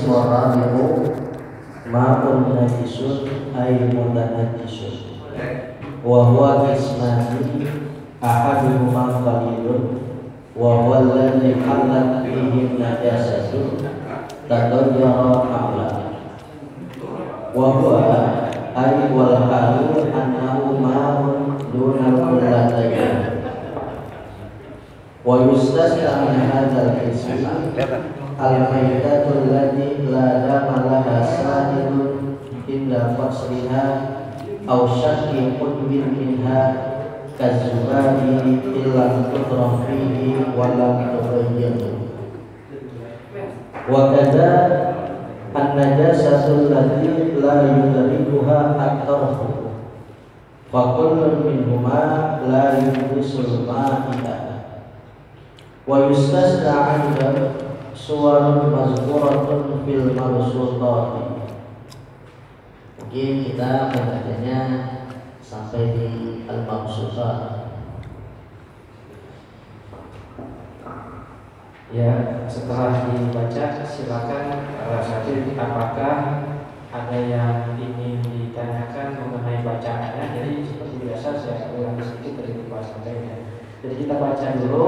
warabi'u ma'un najisun ay mutanajjisun wa huwa ismani ahaduhuma qalilun wa huwa alladhi halat fihi najasatu tatayyara ma'la wa huwa ay wal halu annahu ma'un dunal kullatayn wa yustasna min hadzal qismi al-maitatul lati la dama laha sa'ilun inda fasliha aw syakki qudbin minha kazubabi illam tutraf fihi wa lam tughayyir wa kadza an-najasatul lati la yudrikuha at-tarfu fa kullun minhuma la yuhdisul ma'ida wa yustasna 'inda suwarun mazkuratun fil mabsutati. Mungkin kita membacanya sampai di al-mabsutat. Ya, setelah dibaca silakan Syakir, apakah ada yang ingin ditanyakan mengenai bacaannya? Jadi seperti biasa saya ulangi sedikit dari pembahasannya. Jadi kita baca dulu,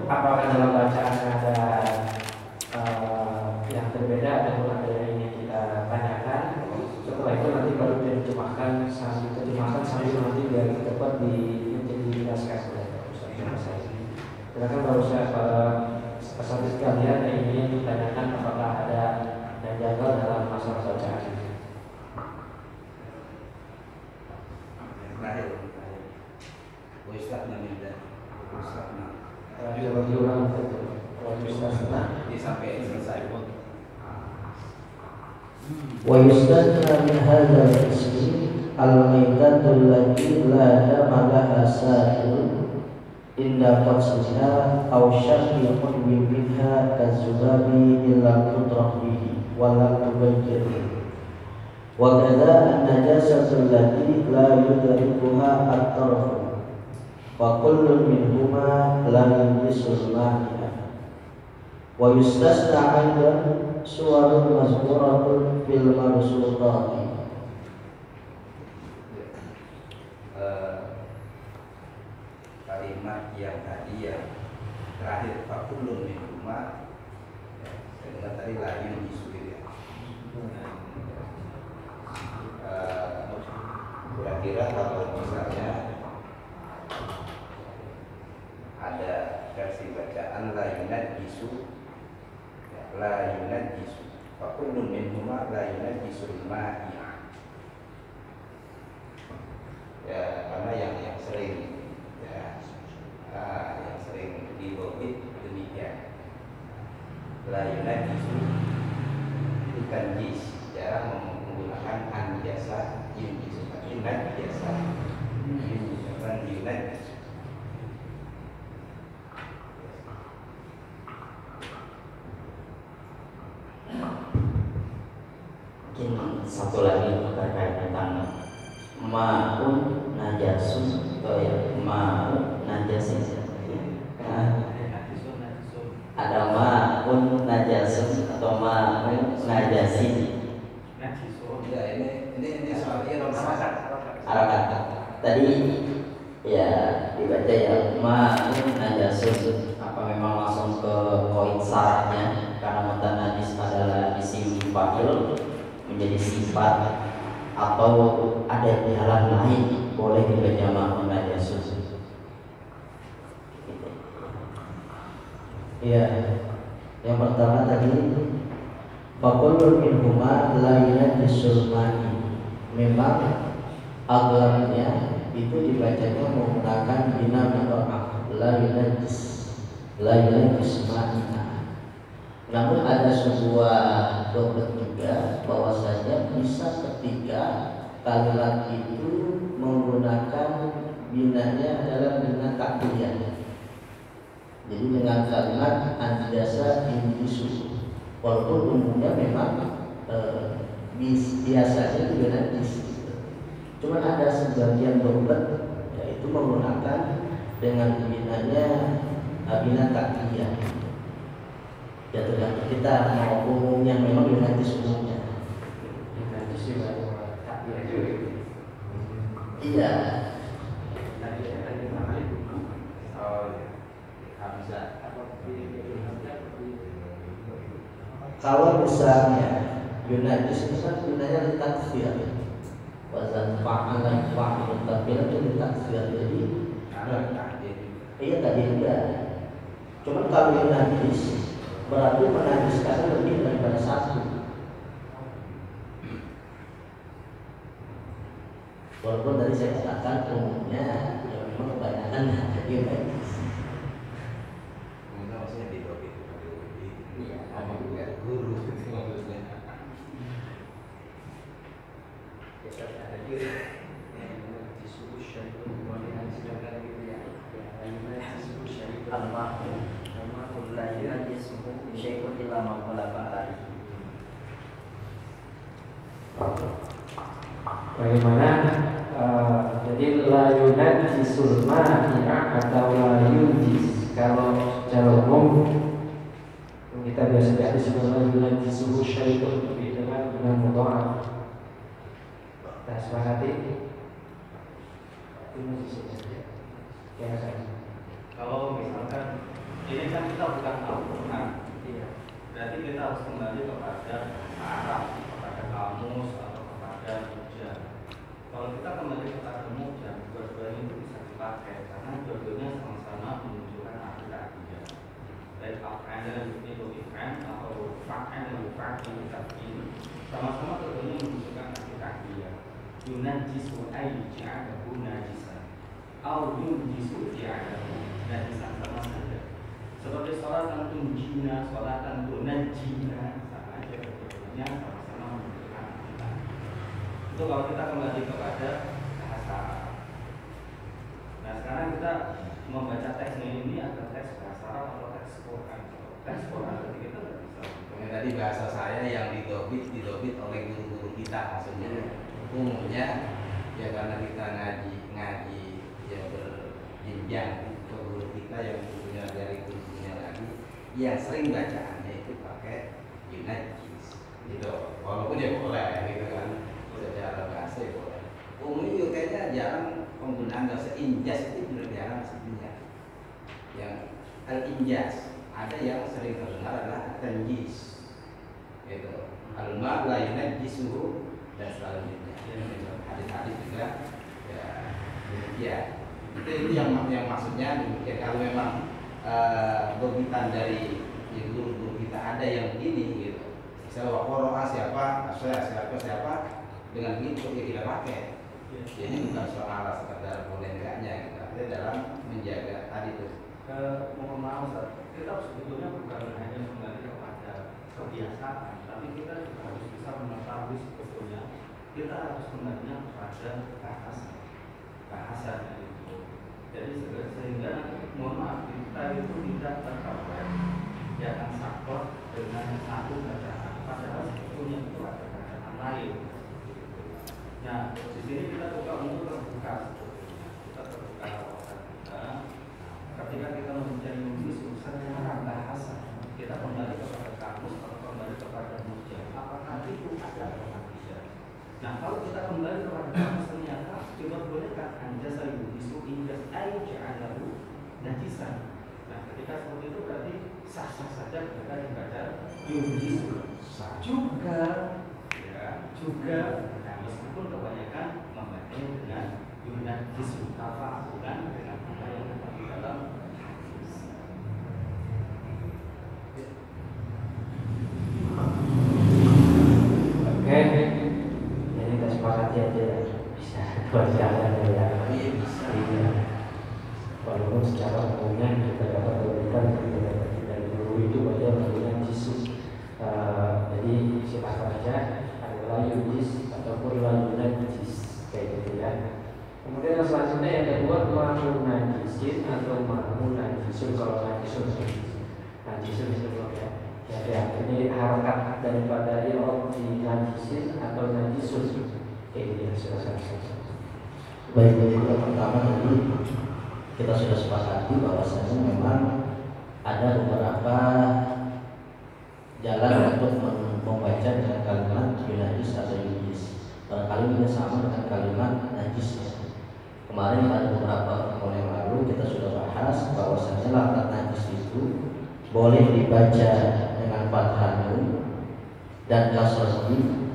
apakah dalam bacaannya ada yang berbeda ataupun ada yang ingin kita tanyakan. Setelah itu nanti baru diterjemahkan sambil nanti biar dapat dijelaskan oleh Ustaz saya. Silakan Pak Ustaz, para sekalian yang ingin ditanyakan apakah ada yang janggal dalam masalah bacaan. Ustaz meminta Ustaz diulang sampai selesai pun. Wa yustasna min hadzal ismi al-maitatul lati la dama laha sa'ilun inda fasliha aw syakki qudbin minha kazubabi illam tutraf bihi wa lam tughayyir wa kadza an-najasatul lati la yudrikuha at-tarfu fa kullun minhuma la yuhdisul ma'ida wa yustasna 'inda suwarun mazkuratun fil mabsutati. Kalimat yang tadi yang terakhir fakulun min rumah, saya dengar tadi lain isu ya. Kira-kira kalau misalnya ada versi bacaan layunat isu, layunat isu, fakulun min rumah layunat isu ma'i. Ya, karena yang sering yang sering dilobit demikian. Layunat isu bukan jis, jarang menggunakan anjasa yunjisu, yunat biasa yunat. Mungkin satu lagi terkait tentang ma'un najasun atau ya ma'un najasin. Ada ma'un najasun atau ma'un najasin. Ya, ini soalnya Harakat. Tadi ya dibaca ya ma'un najasun. Apa memang langsung ke koin syaratnya karena mata najis adalah isim fa'il menjadi sifat atau ada jalan lain boleh dibaca ma'un najasun. Ya, yang pertama tadi fakulun minhuma la yunajjisul ma'i. Memang aglamnya itu dibacanya menggunakan bina mudhaf la yunajjis ma'i. Namun ada sebuah doktrin juga bahwasanya bisa ketika kalimat itu menggunakan binanya adalah bina takliyah. Jadi dengan kalimat anjasa indisu, walaupun umumnya memang biasanya itu najis, cuman ada sebagian doktrin yaitu menggunakan dengan binanya bina takliyah. Ya tergantung kita mau umumnya memang najis umumnya. Najis juga tak ya juga. Iya. Oh ya, Hamzah. Kalau misalnya yunajis itu kan gunanya takfir. Wazan fa'alan fa'ilun takfir itu takfir. Jadi Ada takdir. iya tadi juga. Cuman kalau yunajis berarti menajiskan lebih daripada satu. Walaupun tadi saya katakan umumnya ya memang kebanyakan yunajis. Mungkin maksudnya di Dobit. Iya. Sama juga guru itu maksudnya. Ada juga yang disebut syai'un walihan silakan gitu ya. Yang disebut syai'un Al-mahmud la yunajisuhu syai'un illa ma ghalaba alaihi. Bagaimana jadi la yunajisul ma'i'a atau la yunjis. Kalau secara umum kita biasa di sebagai yunajisuhu syai'un dengan mudha'af. Kita sepakati ini saja. Ya kan. Kalau misalkan ini kan kita bukan Al-Quran, Iya. berarti kita harus kembali kepada Arab, kepada kamus atau kepada mujan. Kalau kita kembali kepada mujan, dua-duanya itu bisa dipakai karena dua-duanya sama-sama menunjukkan arti dia. Baik al-Quran itu Quran atau Quran yang ini sama-sama dua-duanya menunjukkan arti dia. Yunajisu ayyu'adahu najisan au yunjisu i'adahu najisan, sama saja. Seperti sholatan tunjina, sholatan tunajina, sama aja kedua-duanya sama-sama menunjukkan arti. Itu kalau kita kembali kepada bahasa. Nah sekarang kita membaca teksnya ini ada teks bahasa Arab atau teks Quran. Teks Quran berarti kita tidak bisa. Yang tadi bahasa saya yang didobit oleh guru-guru kita maksudnya. Umumnya ya karena kita ngaji yang berjenjang, guru kita yang punya dari gurunya lagi yang sering bacaannya itu pakai yunajis gitu. Walaupun ya boleh gitu kan, secara bahasa ya boleh. Umumnya kayaknya jarang penggunaan bahasa injas itu benar jarang sebenarnya. Yang al-injas ada yang sering terdengar adalah tanjis gitu. Al-ma la yunajisuhu dan selanjutnya. Hadis-hadis juga ya demikian. Itu yang maksudnya demikian. Kalau memang dobitan dari guru-guru kita ada yang begini gitu. Misalnya wakoroa siapa dengan begitu ya kita pakai. Jadi bukan soal sekedar boleh enggaknya gitu. Artinya dalam menjaga tadi itu. Mohon maaf Ustaz, kita sebetulnya bukan hanya kembali kepada kebiasaan, tapi kita juga harus bisa mengetahui sebetulnya kita harus kembalinya kepada bahasa itu. Jadi sehingga mohon maaf kita itu tidak tercapai jangan sakot dengan satu bacaan, padahal sebetulnya itu ada bacaan lain. Nah di sini kita coba untuk terbuka sebetulnya, kita terbuka wawasan kita. Ketika kita mencari nulis secara bahasa, kita kembali kepada kamus atau kembali kepada mujan. Apakah itu ada atau tidak? Nah, kalau kita kembali kepada kamus ternyata diperbolehkan anjasa yudisu injas ayya'adahu najisan. Nah, ketika seperti itu berarti sah-sah saja ketika dibaca yudisu juga, ya juga. Nah, meskipun kebanyakan membacanya dengan yunajisu bukan dengan apa yang ada di dalam. Oke. Jadi kita sepakati aja bisa berjalan ya. Iya bisa. Iya. Walaupun secara umumnya kita dapat berikan dari dulu itu baca dengan Yesus. Jadi silakan aja adalah yudis ataupun yunajis kayak gitu ya. Kemudian yang selanjutnya yang kedua najisin atau najisun. Kalau najisun itu belum ya. Jadi ini harokat daripada i'rab di najisin atau najisun. Ini sudah selesai. Baik, jadi yang pertama tadi kita sudah sepakati bahwasanya memang ada beberapa jalan untuk membaca dengan kalimat yunajis atau yunajis. Barangkali ini sama dengan kalimat najis ya. Kemarin pada beberapa pertemuan yang lalu kita sudah bahas bahwasanya lafaz najis itu boleh dibaca dengan fathah nun dan kasrah jim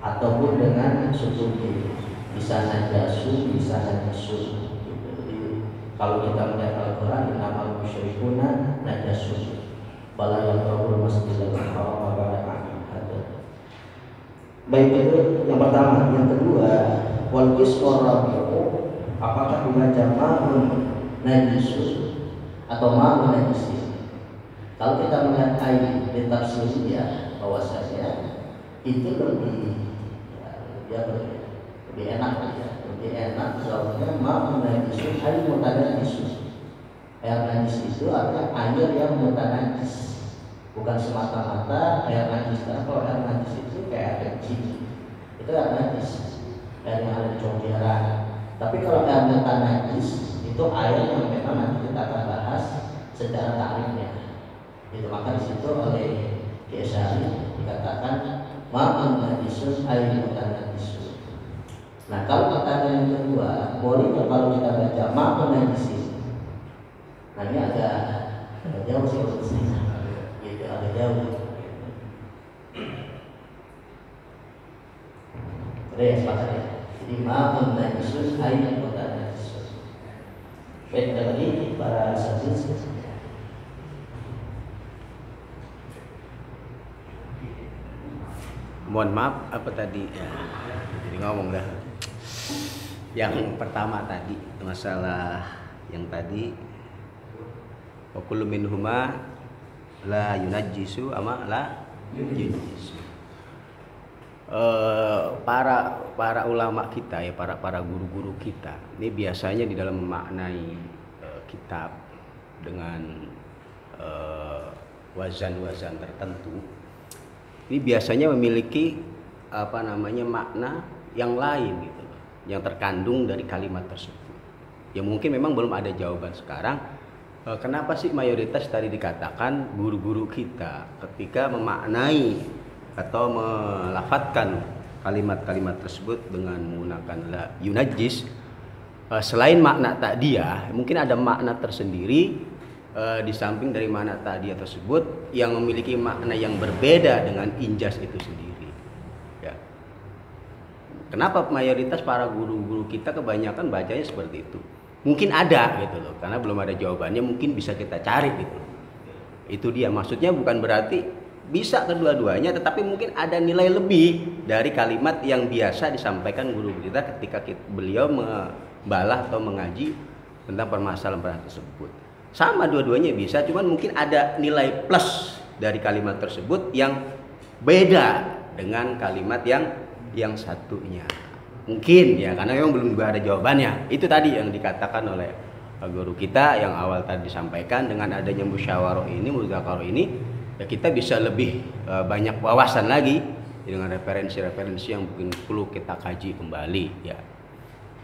ataupun dengan sukun jim. Bisa najasu, bisa najisun. Jadi, kalau kita melihat Al-Quran, innamal musyrikuna najasun. Bala yaqrabul masjidal haram ba'da 'amihim hadza. Baik, itu yang pertama. Yang kedua, wal qismu rabi'u, apakah dibaca ma'un najisun atau ma'un najisin? Kalau kita melihat ayat di tafsir ya, bahwasanya itu lebih enak ya, lebih enak soalnya ma'un najisun ay mutanajjisun. Air najis itu artinya air yang mutanajjis, bukan semata-mata air najis. Kalau air najis itu kayak air kecil, itu air najis, air yang ada di comberan. Tapi kalau air mutanajjis itu air yang memang nanti kita akan bahas secara takrifnya. Itu maka di situ oleh Kiai dikatakan ma'un najisun air mutanajjisun. Nah, kalau pertanyaan yang kedua, boleh kalau kita baca ma'un najisin? Nah, ini agak jauh sih menurut saya. Gitu, agak jauh. Udah ya, sepakat ya. Jadi ma'un najisun air mutanajjisun. Baik, lagi para sahabat. Mohon maaf, apa tadi ya, jadi ngomong dah. Yang pertama tadi masalah yang tadi wa kullu minhuma la yunajjisu ama la yunajjisu. Para ulama kita ya, para guru-guru kita ini biasanya di dalam memaknai kitab dengan wazan-wazan tertentu, ini biasanya memiliki makna yang lain gitu, yang terkandung dari kalimat tersebut. Ya mungkin memang belum ada jawaban sekarang. Kenapa sih mayoritas tadi dikatakan guru-guru kita ketika memaknai atau melafadzkan kalimat-kalimat tersebut dengan menggunakan la yunajjis, selain makna ta'diyah, mungkin ada makna tersendiri di samping dari makna ta'diyah tersebut yang memiliki makna yang berbeda dengan injas itu sendiri. Ya. Kenapa mayoritas para guru-guru kita kebanyakan bacanya seperti itu? Mungkin ada gitu loh, karena belum ada jawabannya, mungkin bisa kita cari gitu. Itu dia, maksudnya bukan berarti bisa kedua-duanya, tetapi mungkin ada nilai lebih dari kalimat yang biasa disampaikan guru kita ketika beliau membalah atau mengaji tentang permasalahan tersebut. Sama dua-duanya bisa, cuman mungkin ada nilai plus dari kalimat tersebut yang beda dengan kalimat yang satunya. Mungkin ya, karena memang belum juga ada jawabannya. Itu tadi yang dikatakan oleh guru kita yang awal tadi disampaikan, dengan adanya musyawarah ini, mudzakarah ini, ya kita bisa lebih banyak wawasan lagi dengan referensi-referensi yang mungkin perlu kita kaji kembali ya.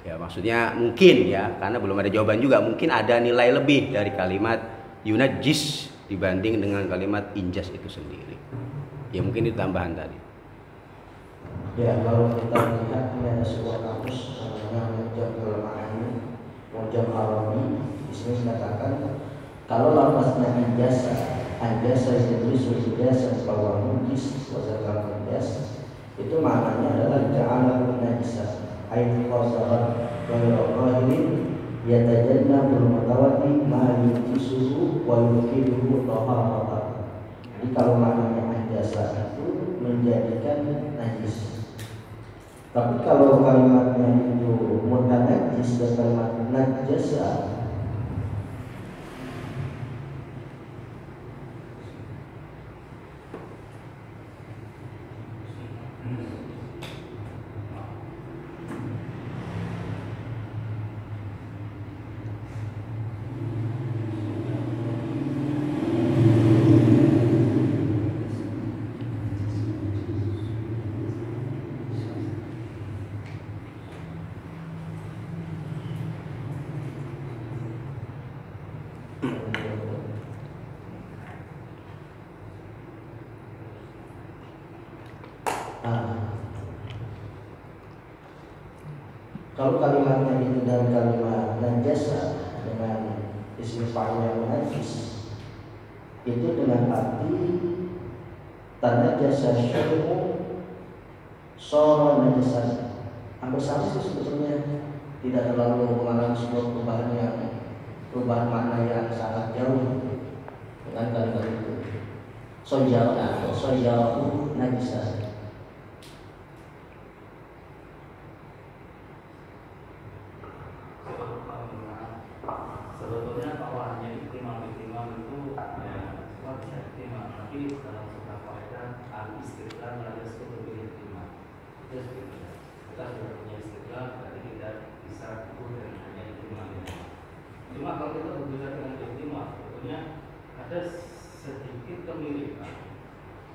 Ya maksudnya mungkin ya, karena belum ada jawaban juga, mungkin ada nilai lebih dari kalimat yunajjis dibanding dengan kalimat injas itu sendiri. Ya mungkin itu tambahan tadi. Ya, kalau kita lihat ini ada sebuah kamus namanya Mujam Al-Ma'ani, Mujam Arabi. Di sini dikatakan kalau lafaznya anjasa itu ijasa bahwa mujis wazakal anjas, itu maknanya adalah ja'ala najisa ay qasarat wa yaqahin yatajannabul mutawaddi ma yujisuhu wa yuqiduhu taharatan. Jadi kalau maknanya anjasa itu menjadikan najis. Tapi kalau kalimatnya itu mutanajjis dan kalimat najasa, Kalau kalimatnya itu dari kalimat najasa dengan isim fa'il yang najis, itu dengan arti tanajasa syai'u shara najasan. Hampir sama sih sebetulnya, tidak terlalu mengalami sebuah perubahan makna yang sangat jauh dengan kalimat itu. Sojaru atau sojaru najasan. Sebetulnya kalau hanya ihtimal itu ya semua bisa ihtimal, tapi dalam sebuah kaidah al-istidlal la yasqutu bil ihtimal. Itu sebetulnya kita sudah punya istidlal, berarti kita bisa ukur dengan hanya ihtimal ini. Cuma kalau kita berbicara dengan ihtimal, sebetulnya ada sedikit kemiripan.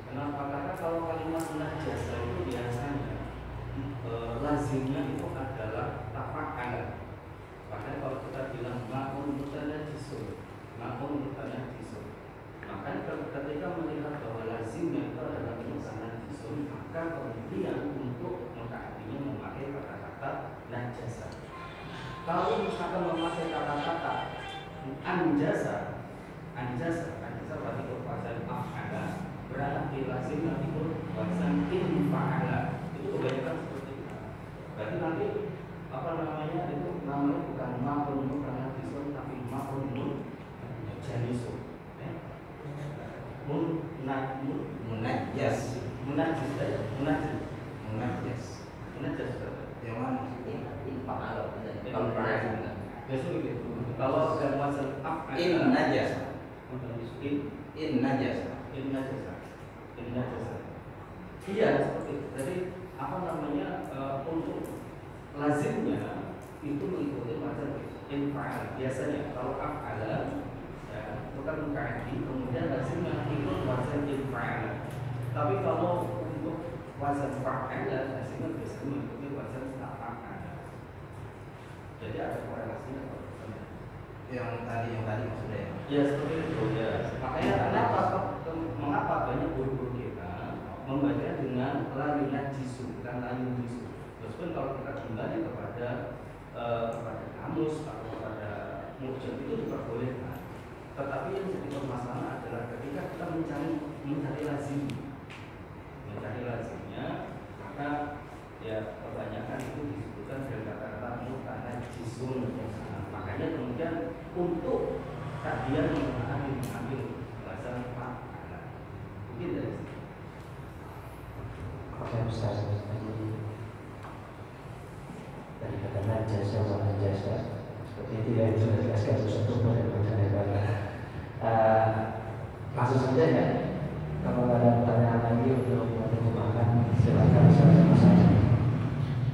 Kenapa? Karena kalau kalimat najasa itu biasanya lazimnya itu adalah tafa'al. Makanya kalau kita bilang ma'un mutanajisun, makanya ketika melihat bahwa lazimnya itu adalah mutanajisun, maka kemudian untuk mengkaitinya memakai kata-kata najasa. Kalau misalkan memakai kata-kata anjasa berarti berwazan af'ala, berarti lazimnya itu berwazan infa'ala. Itu kebanyakan seperti itu. Berarti nanti itu namanya bukan ma'un mutanajisun, tapi ma'un mutanajisun. Munajjas. Yang mana? Infa'ala. Kalau biasanya gitu. Kalau berwazan af'ala In najasa. In najasa. Iya seperti itu. Jadi untuk lazimnya itu mengikuti wazan infa'al. Biasanya kalau af'ala ya itu kan mengkaiti, kemudian lazimnya ikut wazan infa'al. Tapi kalau untuk wazan fa'ala, lazimnya biasanya mengikuti wazan fa'ala. Jadi ada korelasinya kalau Yang tadi maksudnya. ya seperti itu ya. Makanya mengapa banyak guru-guru kita membaca dengan layu najisu, bukan layu jisu. Meskipun kalau kita kembali kepada kamus atau kepada mujad itu diperbolehkan. Tetapi yang jadi permasalahan adalah ketika kita mencari lazimnya, maka ya kebanyakan itu disebutkan dengan kata-kata mutanajisun. Makanya kemudian untuk kajian mengambil bahasa fa'ala. Mungkin dari situ. Oke Ustaz, dari kata najasa atau najasa seperti itu ya, sudah dijelaskan Ustaz langsung saja ya. Kalau ada pertanyaan lagi untuk menambahkan, silakan Ustaz.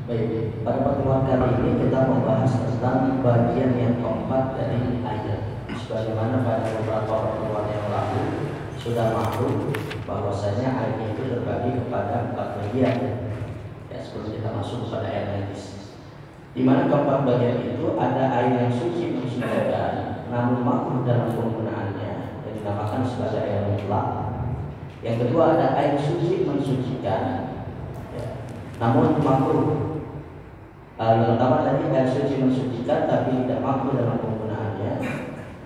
Baik, pada pertemuan kali ini kita membahas tentang bagian yang keempat dari ayat. Sebagaimana pada beberapa pertemuan yang lalu sudah maklum bahwasanya ayat itu terbagi kepada 4 bagian. Ya, sebelum kita masuk pada ayat hadis, di mana keempat bagian itu ada ayat yang suci mensucikan, namun makruh dalam penggunaannya, yang dinamakan sebagai ayat mutlak. Yang kedua ada ayat suci mensucikan, ya, namun makruh. Yang pertama tadi ayat suci mensucikan tapi tidak makruh dalam penggunaannya,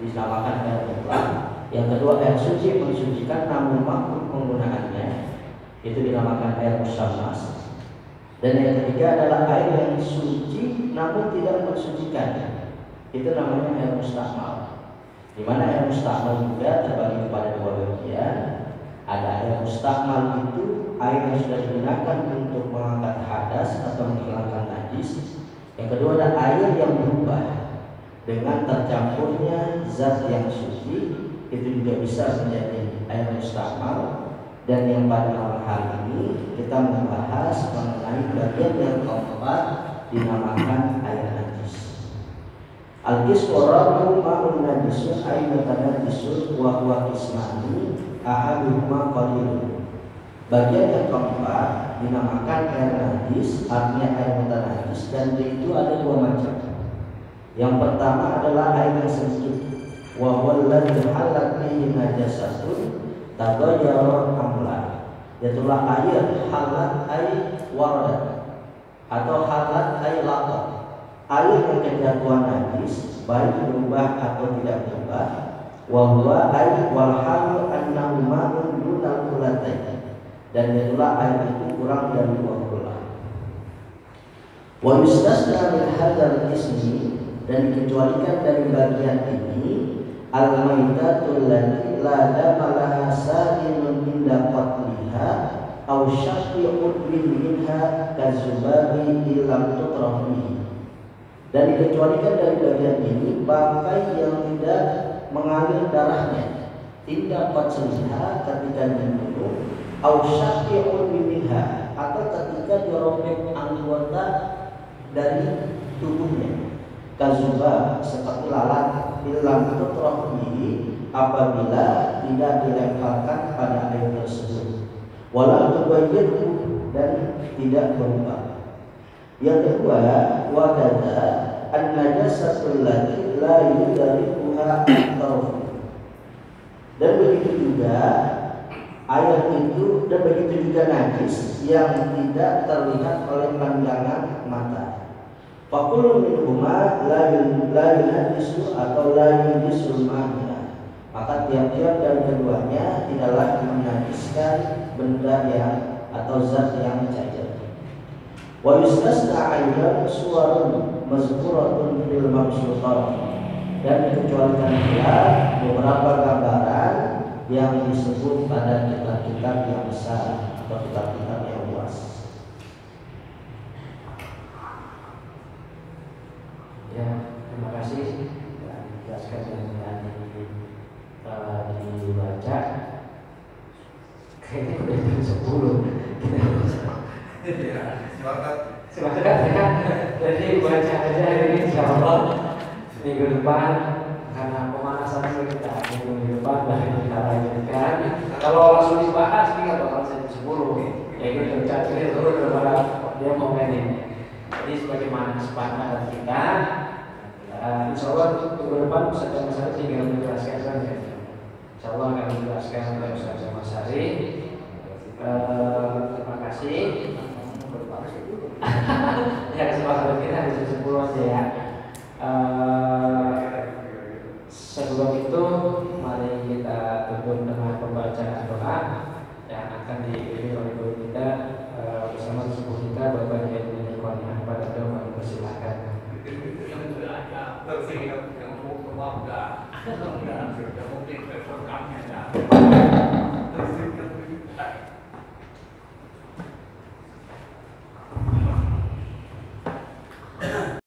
dinamakan ayat mutlak. Yang kedua ayat suci mensucikan namun makruh penggunaannya, itu dinamakan ayat musammas. Dan yang ketiga adalah ayat yang suci namun tidak mensucikan, itu namanya ayat mustakmal. Di mana ayat mustakmal juga terbagi kepada 2 bagian. Ada ayat mustakmal itu air yang sudah digunakan untuk mengangkat hadas atau menghilangkan najis. Yang kedua ada air yang berubah dengan tercampurnya zat yang suci, itu juga bisa menjadi air mustakmal. Dan yang pada malam hari ini kita membahas mengenai bagian yang keempat, dinamakan air najis. Al-qiswarahu ma'un najisun ayyatan najisun wa huwa qismani ahaduhuma qalilun. Bagian yang keempat dinamakan air najis, artinya air mutanajis, dan itu ada 2 macam. Yang pertama adalah air yang sedikit, wa huwa alladhi halat fihi najasatun taghayyara amla. Yaitulah air halat ay warada atau halat ay laqat. air yang kejatuhan najis baik berubah atau tidak berubah, wa huwa air wal halu annahu ma'un dunal qulatain, dan itulah air itu kurang dari 2 bulan. Wa yustasna min hadzal ismi, dan dikecualikan dari bagian ini al-maitatul lati la damalaha sa'imun inda qatliha aw syaqqi udwin minha kazubabi illam tutrafihi, dan dikecualikan dari bagian ini bangkai yang tidak mengalir darahnya, tidak qatliha ketika dibunuh, aw syaqqi udwin minha, atau ketika dirobek anggota dari tubuhnya, kazubab seperti lalat, illam tutrafihi, apabila tidak dilemparkan pada air tersebut, walau tubayyinu, dan tidak berubah. Yang kedua, wakada an-najasatul lati la yudrikuha tarfu, dan begitu juga air itu, dan begitu juga najis yang tidak terlihat oleh pandangan mata. Fakulu minhuma la yunajjisu atau la yunajjisul ma'na, maka tiap-tiap dari keduanya tidaklah menajiskan benda yang atau zat yang cair. Wa yustasna aidan suwarun mazkuratun fil maqsutat, dan dikecualikan pula beberapa gambaran yang disebut pada kitab-kitab yang besar atau kitab-kitab yang luas. Ya, terima kasih dan jelaskan yang dibaca. Kayaknya udah jam 10. Sepakat ya. Jadi baca aja ini insya Allah minggu depan, karena pemanasan kita minggu depan baru kita lanjutkan. Kalau langsung dibahas ini nggak bakal jam 10. Ya gitu, cari dulu daripada dia mau mainin. Jadi sebagaimana kesepakatan kita, insya Allah minggu depan Ustaz tinggal menjelaskan saja. Insya Allah akan menjelaskan oleh Ustaz Masari. Terima kasih. Ya, kesepakatan kita di 10 aja ya. Sebelum itu mari kita tutup dengan pembacaan doa yang akan diiringi oleh guru kita bersama sepuh kita Bapak Kiai Haji Qurnia. Pada doa kami persilakan. Yang belajar, berpikir, yang mau keluarga, mudah-mudahan sudah mungkin berkahnya.